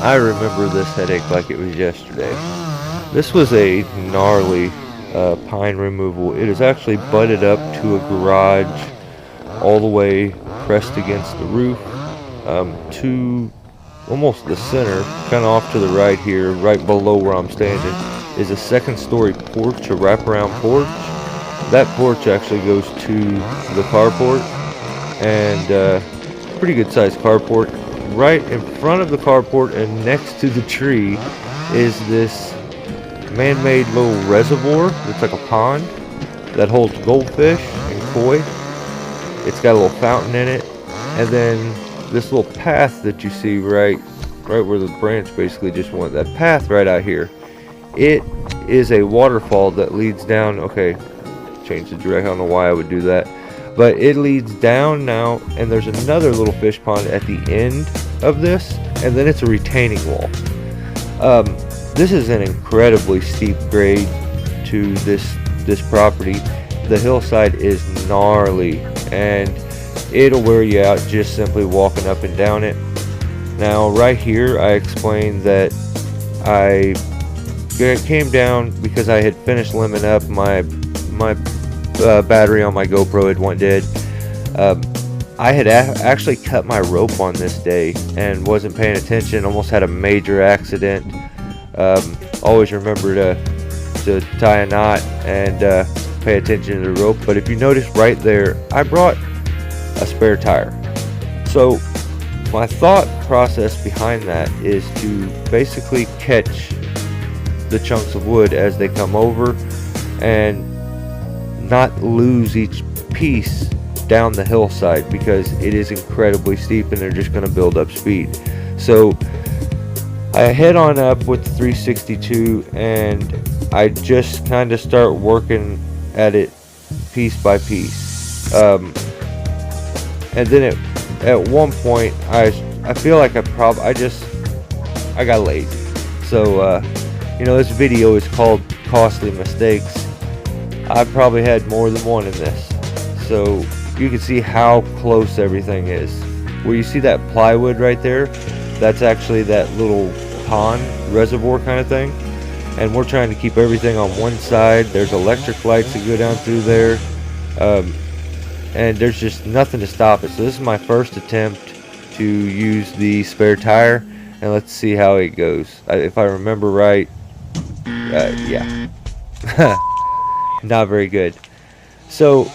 I remember this headache like it was yesterday. This was a gnarly pine removal. It is actually butted up to a garage all the way pressed against the roof, to almost the center, kind of off to the right here, right below where I'm standing, is a second story porch, a wraparound porch. That porch actually goes to the carport, and pretty good sized carport. Right in front of the carport and next to the tree is this man-made little reservoir. It's like a pond that holds goldfish and koi. It's got a little fountain in it, and then this little path that you see right where the branch basically just went. That path right out here, it is a waterfall that leads down. Okay, change the direction. I don't know why I would do that, but it leads down now, and there's another little fish pond at the end of this, and then it's a retaining wall. This is an incredibly steep grade to this property. The hillside is gnarly, and it'll wear you out just simply walking up and down it. Now right here I explained that I came down because I had finished limbing up my battery on my GoPro had went dead. I had actually cut my rope on this day and wasn't paying attention, almost had a major accident. Always remember to tie a knot and pay attention to the rope. But if you notice right there, I brought a spare tire. So my thought process behind that is to basically catch the chunks of wood as they come over and not lose each piece down the hillside, because it is incredibly steep and they're just going to build up speed. So I head on up with the 362 and I just kind of start working at it piece by piece. And then at one point I feel like I got lazy. So this video is called Costly Mistakes. I probably had more than one in this. So you can see how close everything is. Where you see that plywood right there, that's actually that little pond reservoir kind of thing. And we're trying to keep everything on one side. There's electric lights that go down through there. And there's just nothing to stop it. So this is my first attempt to use the spare tire, and let's see how it goes. If I remember right, yeah. Not very good. So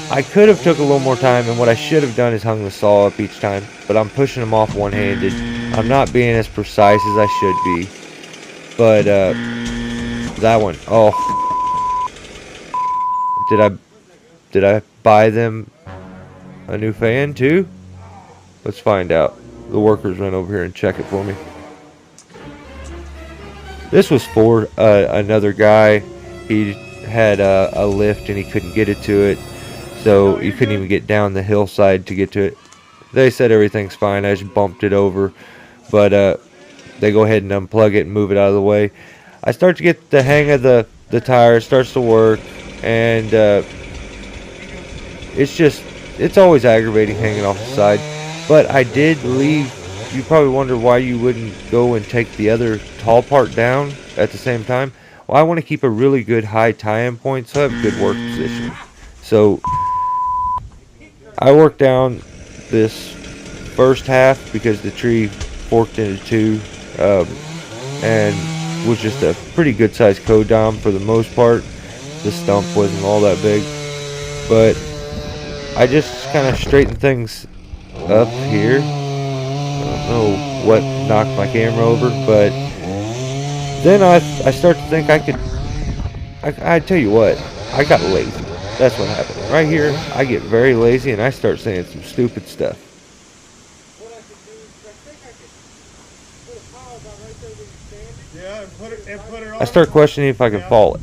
I could have took a little more time, and what I should have done is hung the saw up each time, but I'm pushing them off one-handed. I'm not being as precise as I should be. But that one, oh, did I buy them a new fan too? Let's find out. The workers ran over here and check it for me. This was for another guy. He had a lift and he couldn't get it to it, so he couldn't even get down the hillside to get to it. They said everything's fine. I just bumped it over, but they go ahead and unplug it and move it out of the way. I start to get the hang of the tire. It starts to work, and it's always aggravating hanging off the side. But I did leave. You probably wonder why you wouldn't go and take the other tall part down at the same time. Well, I want to keep a really good high tie-in point, so I have good work position. So I worked down this first half because the tree forked into two, and was just a pretty good sized codom for the most part. The stump wasn't all that big, but I just kind of straightened things up here. I don't know what knocked my camera over, but then I start to think I tell you what, I got lazy. That's what happened. Right here, I get very lazy and I start saying some stupid stuff. I start questioning if I can fall it.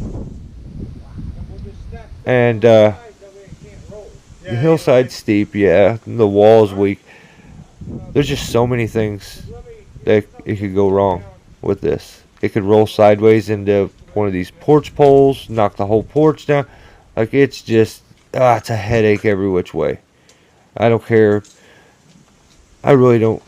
And the hillside's steep, yeah, the wall's weak. There's just so many things that it could go wrong with this. It could roll sideways into one of these porch poles, knock the whole porch down. Like, it's just, it's a headache every which way. I don't care. I don't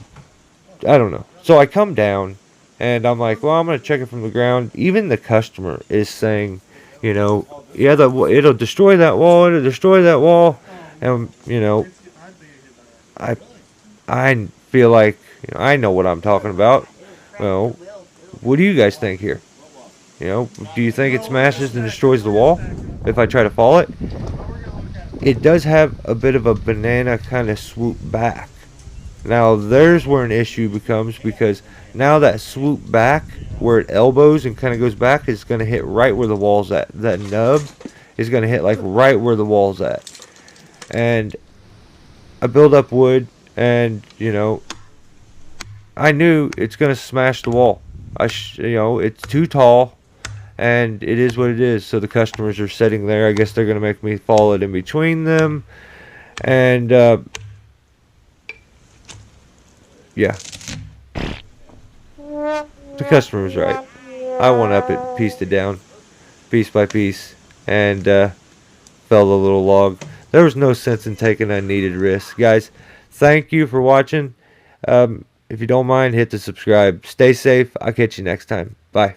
know. So I come down, and I'm like, well, I'm gonna check it from the ground. Even the customer is saying, you know, yeah, it'll destroy that wall. It'll destroy that wall. And I I feel like I know what I'm talking about. Well, what do you guys think here? Do you think it smashes and destroys the wall if I try to fall it? It does have a bit of a banana kind of swoop back. Now there's where an issue becomes, because now that swoop back where it elbows and kind of goes back is going to hit right where the wall's at. That nub is going to hit like right where the wall's at. And I build up wood, and I knew it's going to smash the wall. It's too tall, and it is what it is. So the customers are sitting there. I guess they're going to make me fall it in between them. And yeah, the customer was right. I went up it, pieced it down, piece by piece, and fell the little log. There was no sense in taking unneeded risks. Guys, thank you for watching. If you don't mind, hit the subscribe. Stay safe. I'll catch you next time. Bye.